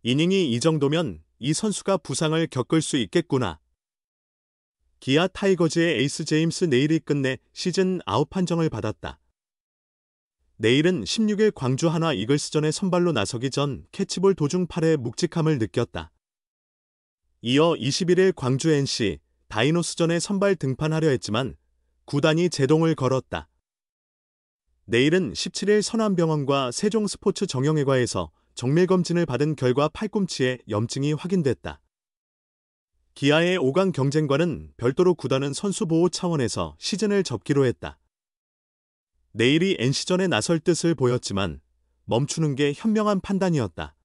이닝이 이 정도면 이 선수가 부상을 겪을 수 있겠구나. 기아 타이거즈의 에이스 제임스 네일이 끝내 시즌 아웃 판정을 받았다. 네일은 16일 광주 한화 이글스전에 선발로 나서기 전 캐치볼 도중 팔의 묵직함을 느꼈다. 이어 21일 광주 NC 다이노스전에 선발 등판하려 했지만 구단이 제동을 걸었다. 네일은 17일 서남병원과 세종스포츠 정형외과에서 정밀검진을 받은 결과 팔꿈치에 염증이 확인됐다. 기아의 5강 경쟁과는 별도로 구단은 선수 보호 차원에서 시즌을 접기로 했다. 네일이 NC전에 나설 뜻을 보였지만 멈추는 게 현명한 판단이었다.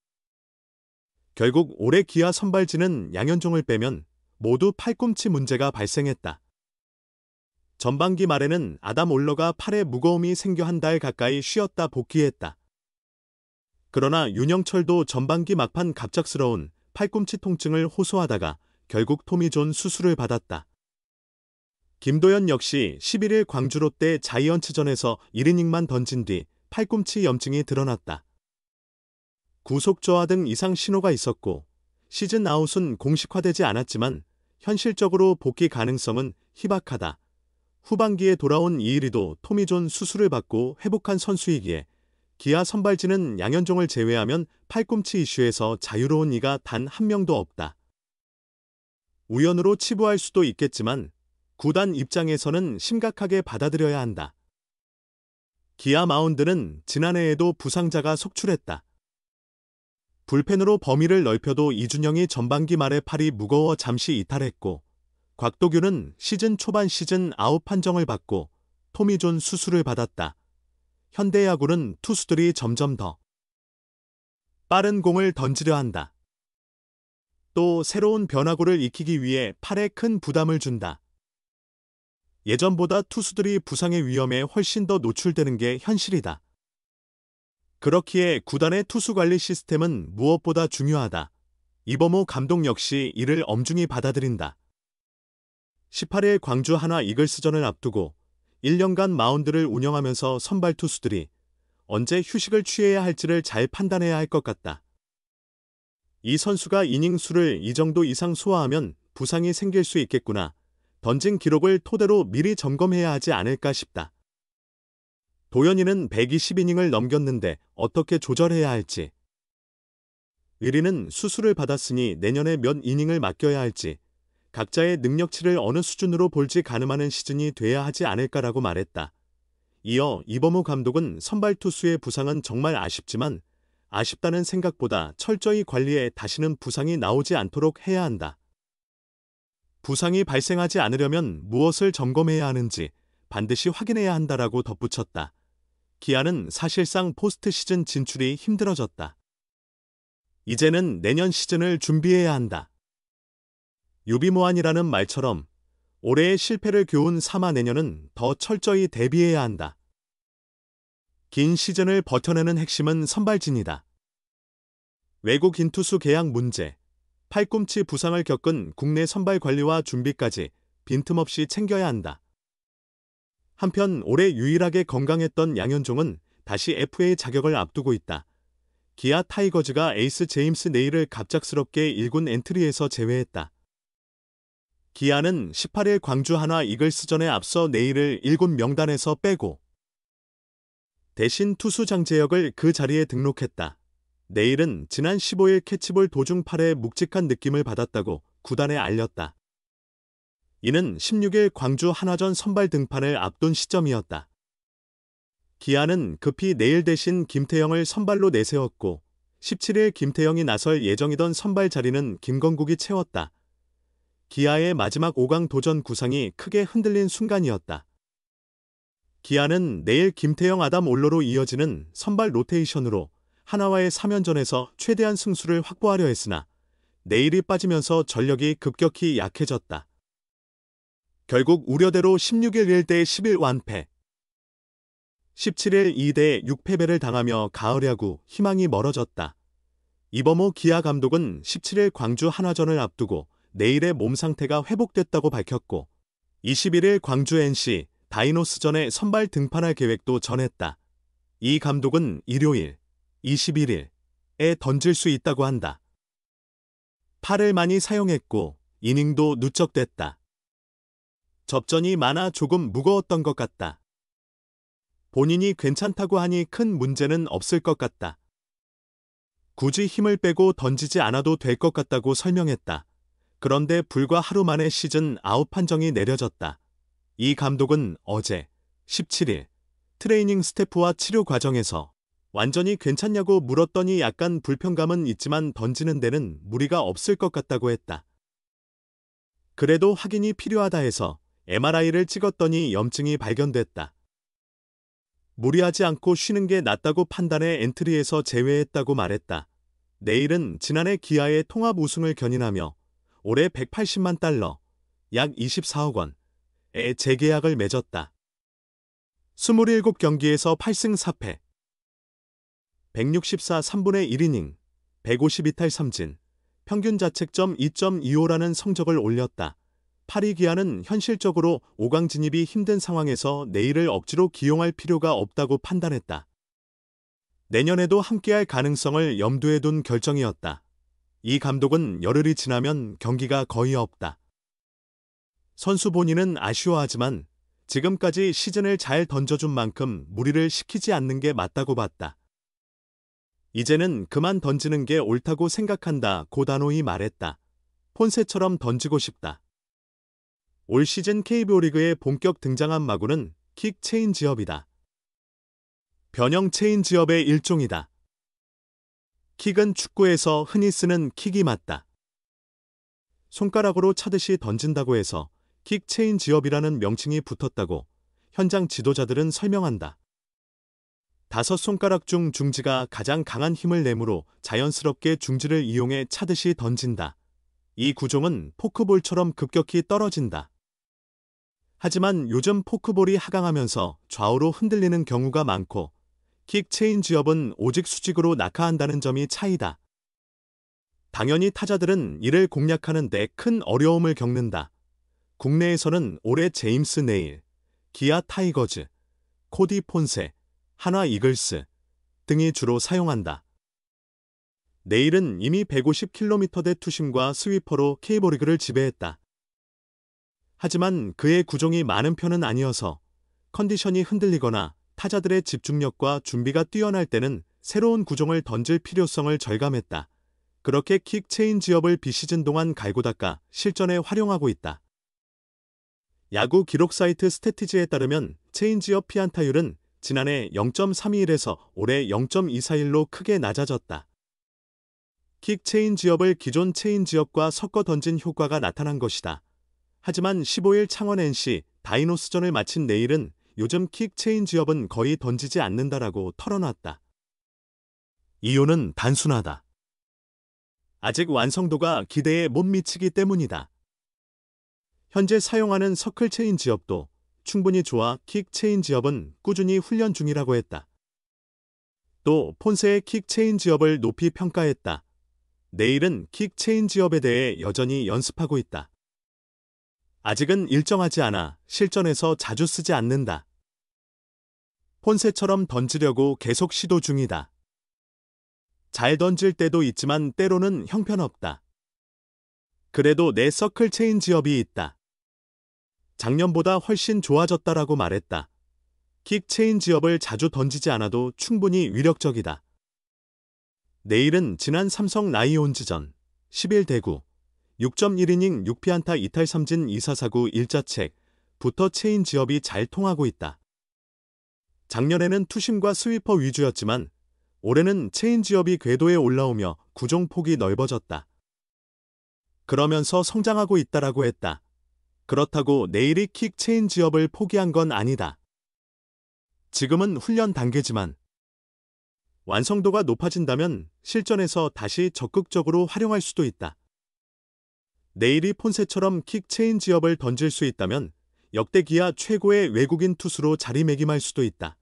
결국 올해 기아 선발진은 양현종을 빼면 모두 팔꿈치 문제가 발생했다. 전반기 말에는 아담 올러가 팔에 무거움이 생겨 한 달 가까이 쉬었다 복귀했다. 그러나 윤영철도 전반기 막판 갑작스러운 팔꿈치 통증을 호소하다가 결국 토미존 수술을 받았다. 김도현 역시 11일 광주 롯데 자이언츠전에서 1이닝만 던진 뒤 팔꿈치 염증이 드러났다. 구속 저하 등 이상 신호가 있었고 시즌 아웃은 공식화되지 않았지만 현실적으로 복귀 가능성은 희박하다. 후반기에 돌아온 이일이도 토미존 수술을 받고 회복한 선수이기에 기아 선발진은 양현종을 제외하면 팔꿈치 이슈에서 자유로운 이가 단 한 명도 없다. 우연으로 치부할 수도 있겠지만 구단 입장에서는 심각하게 받아들여야 한다. 기아 마운드는 지난해에도 부상자가 속출했다. 불펜으로 범위를 넓혀도 이준영이 전반기 말에 팔이 무거워 잠시 이탈했고 곽도균은 시즌 초반 시즌 아웃 판정을 받고 토미존 수술을 받았다. 현대야구는 투수들이 점점 더 빠른 공을 던지려 한다. 또 새로운 변화구를 익히기 위해 팔에 큰 부담을 준다. 예전보다 투수들이 부상의 위험에 훨씬 더 노출되는 게 현실이다. 그렇기에 구단의 투수 관리 시스템은 무엇보다 중요하다. 이범호 감독 역시 이를 엄중히 받아들인다. 18일 광주 한화 이글스전을 앞두고 1년간 마운드를 운영하면서 선발 투수들이 언제 휴식을 취해야 할지를 잘 판단해야 할 것 같다. 이 선수가 이닝 수를 이 정도 이상 소화하면 부상이 생길 수 있겠구나. 던진 기록을 토대로 미리 점검해야 하지 않을까 싶다. 도현이는 120이닝을 넘겼는데 어떻게 조절해야 할지. 의리는 수술을 받았으니 내년에 몇 이닝을 맡겨야 할지. 각자의 능력치를 어느 수준으로 볼지 가늠하는 시즌이 돼야 하지 않을까라고 말했다. 이어 이범호 감독은 선발 투수의 부상은 정말 아쉽지만 아쉽다는 생각보다 철저히 관리해 다시는 부상이 나오지 않도록 해야 한다. 부상이 발생하지 않으려면 무엇을 점검해야 하는지 반드시 확인해야 한다라고 덧붙였다. 기아는 사실상 포스트 시즌 진출이 힘들어졌다. 이제는 내년 시즌을 준비해야 한다. 유비무환이라는 말처럼 올해의 실패를 교훈 삼아 내년은 더 철저히 대비해야 한다. 긴 시즌을 버텨내는 핵심은 선발진이다. 외국 인투수 계약 문제, 팔꿈치 부상을 겪은 국내 선발 관리와 준비까지 빈틈없이 챙겨야 한다. 한편 올해 유일하게 건강했던 양현종은 다시 FA 자격을 앞두고 있다. 기아 타이거즈가 에이스 제임스 네일을 갑작스럽게 1군 엔트리에서 제외했다. 기아는 18일 광주 한화 이글스전에 앞서 네일을 1군 명단에서 빼고 대신 투수 장재혁을 그 자리에 등록했다. 네일은 지난 15일 캐치볼 도중 팔에 묵직한 느낌을 받았다고 구단에 알렸다. 이는 16일 광주 한화전 선발 등판을 앞둔 시점이었다. 기아는 급히 네일 대신 김태형을 선발로 내세웠고 17일 김태형이 나설 예정이던 선발 자리는 김건국이 채웠다. 기아의 마지막 5강 도전 구상이 크게 흔들린 순간이었다. 기아는 내일 김태형 아담 올로로 이어지는 선발 로테이션으로 하나와의 3연전에서 최대한 승수를 확보하려 했으나 네일이 빠지면서 전력이 급격히 약해졌다. 결국 우려대로 16일 1대 11 완패, 17일 2대 6패배를 당하며 가을 야구 희망이 멀어졌다. 이범호 기아 감독은 17일 광주 한화전을 앞두고 내일의 몸 상태가 회복됐다고 밝혔고 21일 광주 NC 다이노스전에 선발 등판할 계획도 전했다. 이 감독은 일요일 21일에 던질 수 있다고 한다. 팔을 많이 사용했고 이닝도 누적됐다. 접전이 많아 조금 무거웠던 것 같다. 본인이 괜찮다고 하니 큰 문제는 없을 것 같다. 굳이 힘을 빼고 던지지 않아도 될 것 같다고 설명했다. 그런데 불과 하루 만에 시즌 아웃 판정이 내려졌다. 이 감독은 어제 17일 트레이닝 스태프와 치료 과정에서 완전히 괜찮냐고 물었더니 약간 불편감은 있지만 던지는 데는 무리가 없을 것 같다고 했다. 그래도 확인이 필요하다 해서 MRI를 찍었더니 염증이 발견됐다. 무리하지 않고 쉬는 게 낫다고 판단해 엔트리에서 제외했다고 말했다. 내일은 지난해 기아의 통합 우승을 견인하며 올해 180만 달러, 약 24억 원의 재계약을 맺었다. 27경기에서 8승 4패, 164 3분의 1이닝, 152탈 3진, 평균 자책점 2.25라는 성적을 올렸다. 파리 기아는 현실적으로 5강 진입이 힘든 상황에서 내일을 억지로 기용할 필요가 없다고 판단했다. 내년에도 함께할 가능성을 염두에 둔 결정이었다. 이 감독은 열흘이 지나면 경기가 거의 없다. 선수 본인은 아쉬워하지만 지금까지 시즌을 잘 던져준 만큼 무리를 시키지 않는 게 맞다고 봤다. 이제는 그만 던지는 게 옳다고 생각한다. 고다노이 말했다. 폰세처럼 던지고 싶다. 올 시즌 KBO 리그에 본격 등장한 마구는 킥 체인지업이다. 변형 체인지업의 일종이다. 킥은 축구에서 흔히 쓰는 킥이 맞다. 손가락으로 차듯이 던진다고 해서 킥 체인지업이라는 명칭이 붙었다고 현장 지도자들은 설명한다. 5손가락 중 중지가 가장 강한 힘을 내므로 자연스럽게 중지를 이용해 차듯이 던진다. 이 구종은 포크볼처럼 급격히 떨어진다. 하지만 요즘 포크볼이 하강하면서 좌우로 흔들리는 경우가 많고 킥 체인지업은 오직 수직으로 낙하한다는 점이 차이다. 당연히 타자들은 이를 공략하는 데 큰 어려움을 겪는다. 국내에서는 올해 제임스 네일, 기아 타이거즈, 코디 폰세, 한화 이글스 등이 주로 사용한다. 네일은 이미 150km대 투심과 스위퍼로 KBO 리그를 지배했다. 하지만 그의 구종이 많은 편은 아니어서 컨디션이 흔들리거나 타자들의 집중력과 준비가 뛰어날 때는 새로운 구종을 던질 필요성을 절감했다. 그렇게 킥 체인지업을 비시즌 동안 갈고 닦아 실전에 활용하고 있다. 야구 기록 사이트 스태티즈에 따르면 체인지업 피안타율은 지난해 0.32일에서 올해 0.241로 크게 낮아졌다. 킥 체인지업을 기존 체인지업과 섞어 던진 효과가 나타난 것이다. 하지만 15일 창원 NC 다이노스전을 마친 네일은 요즘 킥 체인지업은 거의 던지지 않는다라고 털어놨다. 이유는 단순하다. 아직 완성도가 기대에 못 미치기 때문이다. 현재 사용하는 서클 체인지업도 충분히 좋아 킥 체인지업은 꾸준히 훈련 중이라고 했다. 또 폰세의 킥 체인지업을 높이 평가했다. 네일은 킥 체인지업에 대해 여전히 연습하고 있다. 아직은 일정하지 않아 실전에서 자주 쓰지 않는다. 폰세처럼 던지려고 계속 시도 중이다. 잘 던질 때도 있지만 때로는 형편없다. 그래도 내 서클 체인지업이 있다. 작년보다 훨씬 좋아졌다라고 말했다. 킥 체인지업을 자주 던지지 않아도 충분히 위력적이다. 네일은 지난 삼성 라이온즈전 10일 대구 6.1이닝 6피안타 2탈 3진 2사사구 1자책부터 체인지업이 잘 통하고 있다. 작년에는 투심과 스위퍼 위주였지만 올해는 체인지업이 궤도에 올라오며 구종 폭이 넓어졌다. 그러면서 성장하고 있다라고 했다. 그렇다고 네일이 킥 체인지업을 포기한 건 아니다. 지금은 훈련 단계지만 완성도가 높아진다면 실전에서 다시 적극적으로 활용할 수도 있다. 네일이 폰세처럼 킥 체인지업을 던질 수 있다면 역대 기아 최고의 외국인 투수로 자리매김할 수도 있다.